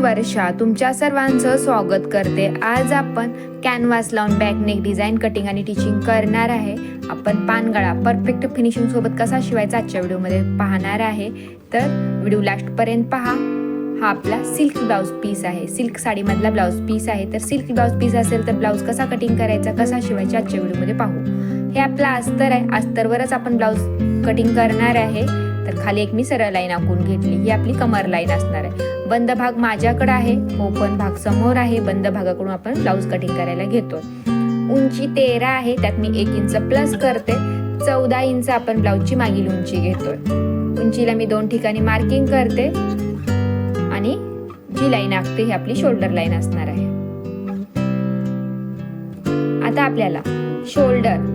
वर्षा तुमच्या सर्वांचं स्वागत करते। आज आपण कॅनव्हास लावून बॅक नेक डिझाईन कटिंग आणि टिचिंग करणार आहे। आपण पानगळा परफेक्ट फिनिशिंग सोबत कसा शिवायचा आजच्या व्हिडिओमध्ये पाहणार आहे, तर व्हिडिओ लास्ट पर्यंत पहा। हा आपला सिल्क ब्लाउज पीस आहे, सिल्क साडीमधला ब्लाउज पीस आहे। तर सिल्क ब्लाउज पीस असेल तर ब्लाउज कसा कटिंग करायचा, कसा शिवायचा आजच्या व्हिडिओमध्ये पाहू। हे आपला अस्तर आहे, अस्तरवरच आपण ब्लाउज कटिंग करणार आहे। तर खाली एक मी सरळ लाईन आखून घेतली, ही आपली कमर लाईन असणार आहे। बंद भाग माझ्याकडे आहे, ओपन भाग समोर आहे। बंद भागाकडून आपण ब्लाउज कटिंग करायला घेतो। उंची 13 आहे, त्यात मी 1 इंच प्लस करते। 14 इंच आपण ब्लाउजची मागील उंची घेतोय। उंचीला मी 2 ठिकाणी मार्किंग करते आणि जी लाईन आखते ही आपली शोल्डर लाईन असणार आहे। आता आपल्याला शोल्डर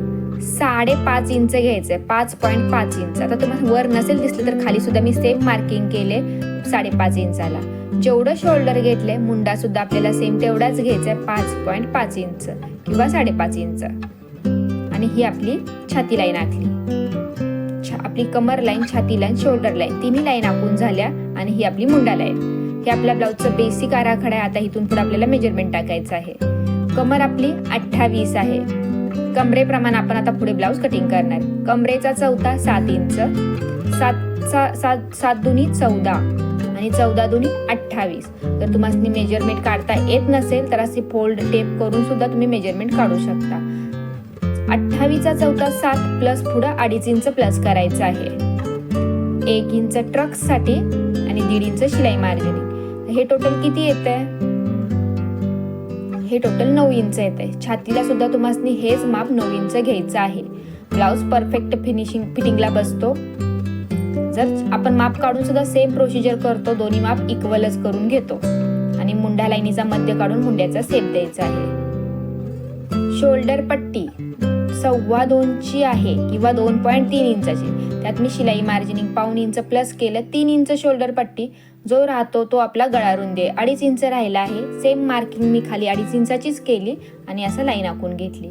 5.5 इंच घ्यायचंय, 5.5 इंच। आता तुम्हाला वर नसेल दिसलं तर खाली सुद्धा मी सेम मार्किंग केले 5.5 इंचाला। जेवढं शोल्डर घेतले मुंडा सुद्धा आपल्याला सेम तेवढाच घ्यायचा आहे, 5.5 इंच किंवा 5.5 इंच। आणि ही आपली छाती लाईन आखली, आपली कमर लाईन, छाती लाईन, शोल्डर लाईन तिन्ही लाईन आखून झाल्या। आणि ही आपली मुंडा लाईन। हे आपल्या ब्लाउजचं बेसिक आराखडा आहे। आता इथून पुढे आपल्याला मेजरमेंट टाकायचं आहे। कमर आपली 28 आहे। कमरेप्रमाणे आपण आता पुढे ब्लाउज कटिंग करणार। कमरेचा चौथा 7 इंच, 7 दुनी 14 आणि 14 दुनी 28। जर तुम्हाला मेजरमेंट काढता येत नसेल तर असे फोल्ड टेप करून सुद्धा तुम्ही मेजरमेंट काढू शकता। 28 चा चौथा 7 प्लस पुढे 2.5 इंच प्लस करायचं आहे। 1 इंच ट्रक साठी आणि 1.5 इंच शिलाई मार्जिनिंग। हे टोटल किती येतंय? हे टोटल 9 इंच येते। छातीला सुद्धा तुम्हाला हेच माप 9 इंच घ्यायचं आहे। ब्लाउज परफेक्ट फिटिंगला बसतो। जर आपण माप काढून सुद्धा सेम प्रोसिजर करतो, दोन्ही माप इक्वलच करून घेतो। आणि मुंडा लाईनीचा मध्य काढून मुंड्याचा शेप द्यायचा आहे। शोल्डर पट्टी 2.25 ची आहे किंवा 2.3 इंचाची। त्यात मी शिलाई मार्जिनिंग 1.5 इंच प्लस केलं, 3 इंच शोल्डर पट्टी। जो राहतो तो आपला गळा रुंदी आहे, 2.5 इंच राहिला आहे। सेम मार्किंग मी खाली 2.5 इंचाचीच केली आणि असं लाईन आखून घेतली।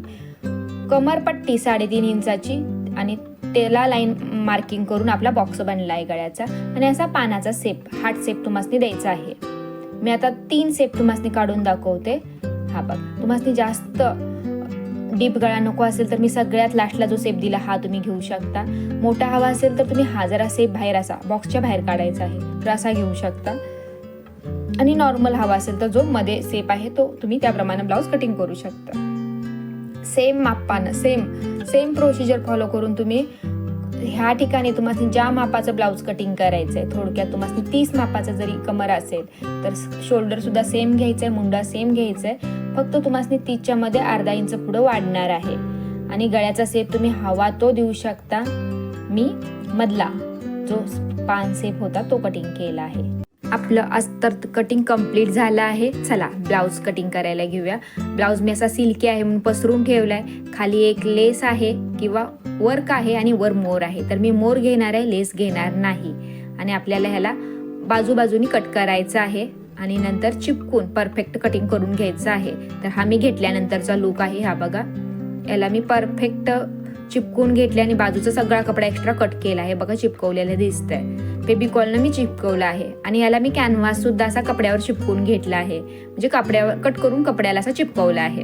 कमर पट्टी 3.5 इंचाची आणि त्याला लाईन मार्किंग करून आपला बॉक्स बनला आहे गळ्याचा। आणि असा पानाचा शेप, हार्ट शेप तुम्हाला द्यायचा आहे। मी आता 3 शेप तुम्हाला काढून दाखवते। हा बघा, तुम्हाला जास्त डीप गळा नको असेल तर मी सगळ्यात लास्टला जो शेप दिला हा तुम्ही घेऊ शकता। मोठा हवा असेल तर तुम्ही हा जरा शेप बाहेर असा बॉक्सच्या बाहेर काढायचा आहे तर असा घेऊ शकता। आणि नॉर्मल हवा असेल तर जो मध्ये शेप आहे तो तुम्ही त्याप्रमाणे ब्लाउज कटिंग करू शकता। सेम मापानं सेम प्रोसिजर फॉलो करून तुम्ही ह्या ठिकाणी तुम्हाला ज्या मापाचं ब्लाउज कटिंग करायचंय, थोडक्यात तुम्हाला 30 मापाचं जरी कमर असेल तर शोल्डर सुद्धा सेम घ्यायचंय, मुंडा सेम घ्यायचंय। फक्त तुम्हाला 30 च्या मध्ये 1/2 इंच पुढे वाढणार आहे। आणि गळ्याचा शेप तुम्ही हवा तो देऊ शकता। मी मधला जो पान शेप होता तो कटिंग केला आहे। आपलं अस्तर कटिंग कंप्लीट झालं आहे। चला ब्लाउज कटिंग करायला घेऊया। ब्लाउज मी असा सिल्की आहे म्हणून पसरून ठेवलाय। खाली एक लेस आहे किंवा वर्क आहे आणि वर मोर आहे, तर मी मोर घेणार आहे, लेस घेणार नाही। आणि आपल्याला ह्याला बाजूबाजूनी कट करायचं आहे आणि नंतर चिपकून परफेक्ट कटिंग करून घ्यायचं आहे। तर हा मी घेतल्यानंतरचा लुक आहे, हा बघा। याला मी परफेक्ट चिपकून घेतले आणि बाजूचा सगळा कपडा एक्स्ट्रा कट केला आहे, बघा चिपकवलेलं दिसतंय। फेविकॉलनं मी चिपकवलं आहे आणि याला मी कॅनव्हास सुद्धा असा कपड्यावर चिपकून घेतला आहे, म्हणजे कपड्यावर कट करून कपड्याला असा चिपकवला आहे।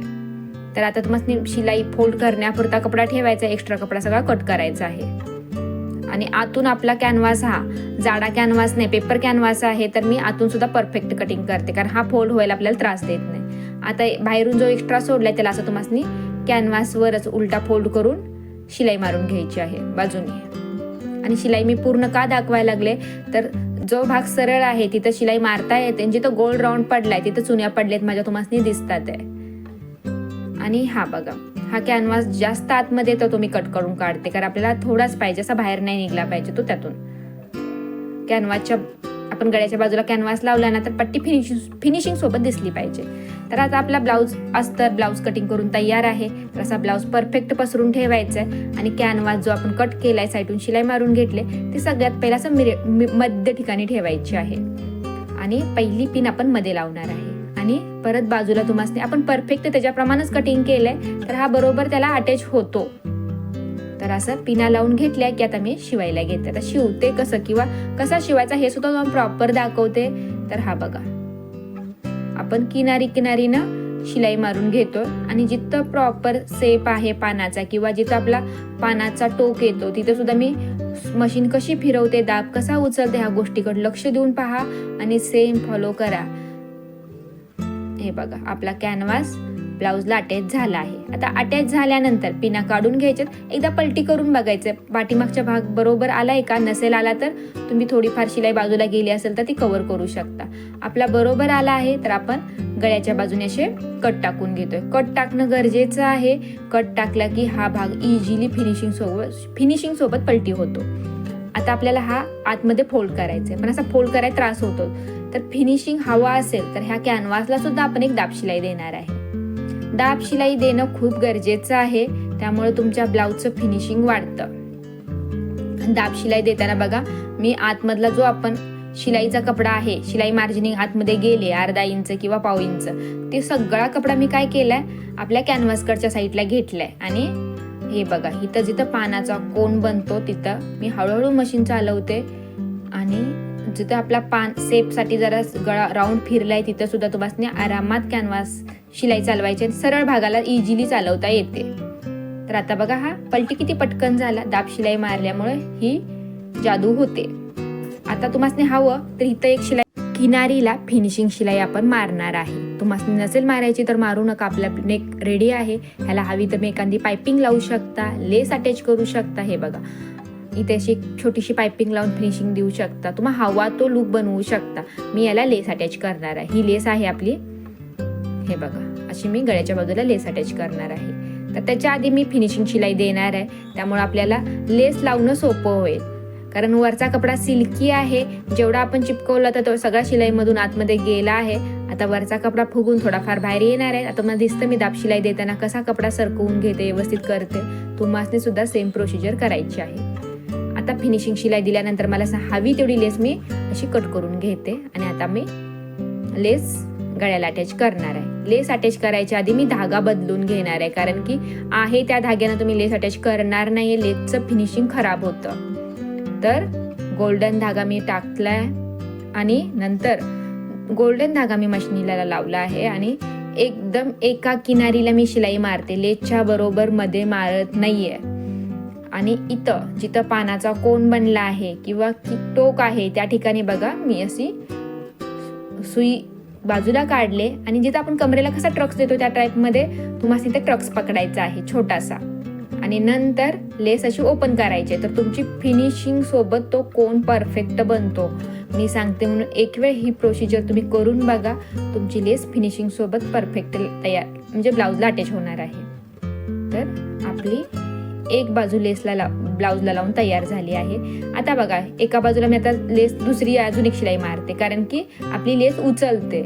तर आता तुम्हाला शिलाई फोल्ड करण्यापुरता कपडा ठेवायचा, एक्स्ट्रा कपडा सगळा कट करायचा आहे। आणि आतून आपला कॅनव्हास हा जाडा कॅनव्हास नाही, पेपर कॅनव्हास आहे, तर मी आतून सुद्धा परफेक्ट कटिंग करते, कारण हा फोल्ड व्हायला आपल्याला त्रास देत नाही। आता बाहेरून जो एक्स्ट्रा सोडलाय त्याला असं तुम्हाला कॅनव्हासवरच उलटा फोल्ड करून शिलाई मारून घ्यायची आहे बाजूने। आणि शिलाई मी पूर्ण का दाखवायला लागले, तर जो भाग सरळ आहे तिथं शिलाई मारता येते, जिथं गोल राऊंड पडलाय तिथं चुन्या पडल्यात माझ्या तुम्हाला दिसतात आहे। आणि हा बघा, हा कॅनव्हास जास्त आतमध्ये तर तुम्ही कट करून काढते, कारण आपल्याला थोडाच पाहिजे, असा बाहेर नाही निघला पाहिजे तो त्यातून। कॅनव्हासच्या आपण गळ्याच्या बाजूला कॅनव्हास लावला ना तर पट्टी फिनिशिंग सोबत दिसली पाहिजे। तर आता आपला ब्लाउज कटिंग करून तयार आहे। तर असा ब्लाउज परफेक्ट पसरून ठेवायचा आहे आणि कॅनव्हास जो आपण कट केलाय साईडून शिलाई मारून घेतले ते सगळ्यात पहिला असं मध्य ठिकाणी ठेवायची आहे। आणि पहिली पिन आपण मध्ये लावणार आहे आणि परत बाजूला तुम्हाला आपण परफेक्ट त्याच्याप्रमाणेच कटिंग केलंय, तर हा बरोबर त्याला अटॅच होतो। तर असं पिना लावून घेतल्या की आता मी शिवायला घेते। आता शिवते कसं किंवा कसा शिवायचा हे सुद्धा तुम्हाला प्रॉपर दाखवते। तर हा बघा, आपण किनारीनं शिलाई मारून घेतो आणि जिथं प्रॉपर सेप आहे पानाचा किंवा जिथं आपला पानाचा टोक येतो तिथं सुद्धा मी मशीन कशी फिरवते, दाब कसा उचलते, ह्या गोष्टीकडे लक्ष देऊन पहा आणि सेम फॉलो करा. हे बघा आपला कॅनव्हास ब्लाऊजला अटॅच झाला आहे. आता अटॅच झाल्यानंतर पिना काढून घ्यायच्यात, एकदा पलटी करून बघायचं पाठीमागचा भाग बरोबर आलाय का. नसेल आला तर तुम्ही थोडीफार शिलाई बाजूला गेली असेल तर ती कव्हर करू शकता. आपला बरोबर आला आहे तर आपण गळ्याच्या बाजूने असे कट टाकून घेतोय. कट टाकणं गरजेचं आहे. कट टाकला की हा भाग इझिली फिनिशिंग सोबत पलटी होतो. आता आपल्याला हा आतमध्ये फोल्ड करायचा आहे, पण असा फोल्ड करायला त्रास होतो. तर फिनिशिंग हवा असेल तर ह्या कॅनव्हासला सुद्धा आपण एक दाब शिलाई देणार आहे. दाब शिलाई देणं खूप गरजेचं आहे, त्यामुळे तुमच्या ब्लाऊजचं फिनिशिंग वाढतं. दाब शिलाई देताना बघा मी आतमधला जो आपण शिलाईचा कपडा आहे, शिलाई मार्जिनिंग आतमध्ये गेले अर्धा इंच किंवा पाव इंच, ते सगळा कपडा मी काय केलाय आपल्या कॅनव्हासकडच्या साईडला घेतलाय. आणि हे बघा इथं जिथं पानाचा कोन बनतो तिथं मी हळूहळू मशीन चालवते आणि जिथं आपला पान सेपसाठी जरा गळा राऊंड फिरलाय तिथं सुद्धा तुम्हाला आरामात कॅनव्हास शिलाई चालवायची आणि सरळ भागाला इझिली चालवता येते. तर आता बघा हा पलटी किती पटकन झाला, दाब शिलाई मारल्यामुळे ही जादू होते. आता तुम्हाला हवं तर इथं एक शिलाई किनारीला फिनिशिंग शिलाई आपण मारणार आहे. तुम्हाला नसेल मारायची तर मारू नका, आपला नेक रेडी आहे. ह्याला हवी तर मी एखादी पायपिंग लावू शकता, लेस अटॅच करू शकता. हे बघा इथे अशी छोटीशी पायपिंग लावून फिनिशिंग देऊ शकता. तुम्हाला हवा तो लुक बनवू शकता. मी याला लेस अटॅच करणार आहे. ही लेस आहे आपली, हे बघा अशी मी गळ्याच्या बाजूला लेस अटॅच करणार आहे. तर त्याच्या आधी मी फिनिशिंग शिलाई देणार आहे, त्यामुळे आपल्याला लेस लावणं सोपं होईल. कारण वरचा कपडा सिल्की आहे, जेवढा आपण चिपकवला तर तो सगळा शिलाईमधून आतमध्ये गेला आहे. आता वरचा कपडा फुगून थोडाफार बाहेर येणार आहे. आता मला दिसतं मी दाब शिलाई देताना कसा कपडा सरकवून घेते, व्यवस्थित करते. तुम्हाला सुद्धा सेम प्रोसिजर करायची आहे. आता फिनिशिंग शिलाई दिल्यानंतर मला हवी तेवढी लेस मी अशी कट करून घेते आणि आता मी लेस गळ्याला अटॅच करणार आहे. लेस अटॅच करायच्या आधी मी धागा बदलून घेणार आहे, कारण की आहे त्या धाग्यानं तुम्ही लेस अटॅच करणार नाही, लेसचं फिनिशिंग खराब होतं. तर गोल्डन धागा मी टाकलाय आणि नंतर गोल्डन धागा मी मशिनीला लावला आहे आणि एकदम एका किनारीला मी शिलाई मारते, लेसच्या बरोबर मध्ये मारत नाहीये. आणि इथं जिथं पानाचा कोन बनला आहे किंवा टोक आहे त्या ठिकाणी बघा मी अशी सुई बाजूला काढले आणि जिथं आपण कमरेला कसा ट्रक्स देतो त्या टाईपमध्ये तुम्हाला तिथे ट्रक्स पकडायचा आहे छोटासा आणि नंतर लेस अशी ओपन करायची. तर तुमची फिनिशिंग सोबत तो कोन परफेक्ट बनतो. मी सांगते म्हणून एक वेळ ही प्रोसिजर तुम्ही करून बघा, तुमची लेस फिनिशिंग सोबत परफेक्ट तयार म्हणजे ब्लाऊजला अटॅच होणार आहे. तर आपली एक बाजू लेसला ब्लाऊजला लावून तयार झाली आहे. आता बघा एका बाजूला मी आता लेस दुसरी अजून एक शिलाई मारते, कारण की आपली लेस उचलते.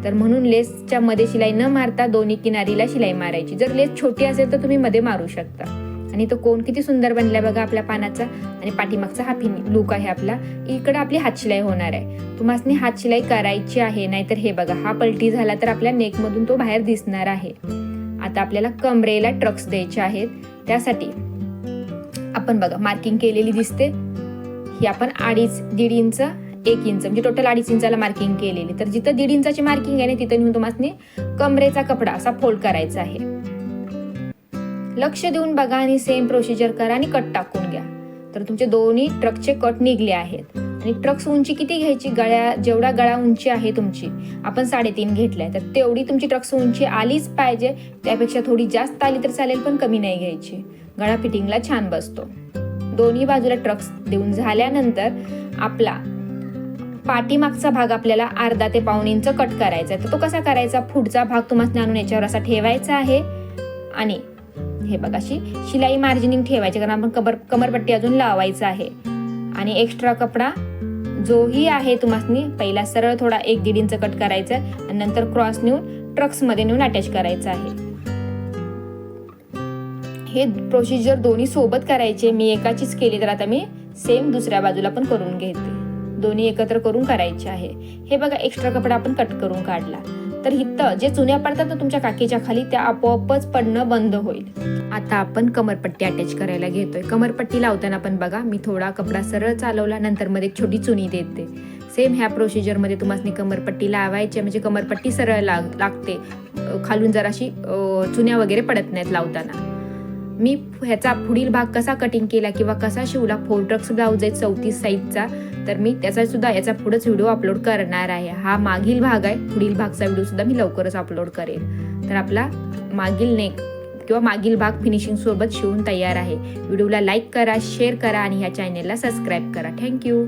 तर म्हणून लेसच्या मध्ये शिलाई न मारता दोन्ही किनारीला शिलाई मारायची. जर लेस छोटी असेल तर तुम्ही मध्ये मारू शकता. आणि तो कोन किती सुंदर बनलाय बघा आपल्या पानाचा आणि पाठीमागचा हा लुक आहे आपला. इकडे आपली हातशिलाई होणार आहे. तुम्हाला हातशिलाई करायची आहे, नाहीतर हे बघा हा पलटी झाला तर आपल्या नेक मधून तो बाहेर दिसणार आहे. आता आपल्याला कमरेला ट्रक्स द्यायचे आहेत. त्यासाठी आपण बघा मार्किंग केलेली दिसते, ही आपण 2.5 इंच 1 इंच म्हणजे टोटल 2.5 इंचाला मार्किंग केलेली. तर जिथं 1.5 इंचाची मार्किंग आहे ना तिथं नेऊन तुम्हाला कमरेचा कपडा असा फोल्ड करायचा आहे. लक्ष देऊन बघा आणि सेम प्रोसिजर करा आणि कट टाकून घ्या. तर तुमचे दोन्ही ट्रकचे कट निघले आहेत. आणि ट्रक्स उंची किती घ्यायची, जेवढा गळा उंची आहे तुमची आपण 3.5 घेतलाय, तर तेवढी तुमची ट्रक्स उंची आलीच पाहिजे. त्यापेक्षा थोडी जास्त आली तर चालेल, पण कमी नाही घ्यायची. गळा फिटिंगला छान बसतो. दोन्ही बाजूला ट्रक्स देऊन झाल्यानंतर आपला पाठीमागचा भाग आपल्याला 1/2 ते 1.5 इंच कट करायचा आहे. तर तो कसा करायचा, पुढचा भाग तुम्हाला आणून याच्यावर असा ठेवायचा आहे आणि हे बघा अशी शिलाई मार्जिनिंग ठेवायची, कारण आपण कमरपट्टी अजून लावायचं आहे. आणि एक्स्ट्रा कपडा जोही आहे तुम्हाला पहिला सरळ थोडा 1-1.5 इंच कट करायचा आणि नंतर क्रॉस नेऊन ट्रक्स मध्ये नेऊन अटॅच करायचं आहे. हे प्रोसिजर दोन्ही सोबत करायचे. मी एकाचीच केली तर आता मी सेम दुसऱ्या बाजूला पण करून घेते. दोन्ही एकत्र करून करायचे आहे. हे बघा एक्स्ट्रा कपडा आपण कट करून काढला. तर इथं जे चुन्या पडतात ना तुमच्या काकीच्या खाली त्या आपोआपच पडणं बंद होईल. आता आपण कमरपट्टी अटॅच करायला घेतोय. कमरपट्टी लावताना पण बघा मी थोडा कपडा सरळ चालवला, नंतर मध्ये एक छोटी चुनी देते. सेम ह्या प्रोसिजरमध्ये तुम्हाला कमरपट्टी लावायची, म्हणजे कमरपट्टी सरळ लागते, खालून जराशी चुन्या वगैरे पडत नाहीत लावताना. मी ह्याचा पुढील भाग कसा कटिंग केला किंवा कसा शिवला, फोल्ड्रक्स ब्लाऊज आहे 34 साईजचा, तर मी त्याचा सुद्धा याचा पुढेच व्हिडिओ अपलोड करणार आहे. हा मागील भाग आहे, पुढील भागचा व्हिडिओ सुद्धा मी लवकरच अपलोड करेल. तर आपला मागील नेक किंवा मागील भाग फिनिशिंग सोबत शिवून तयार आहे. व्हिडिओला लाईक करा, शेअर करा आणि ह्या चॅनेलला सबस्क्राईब करा. थँक्यू.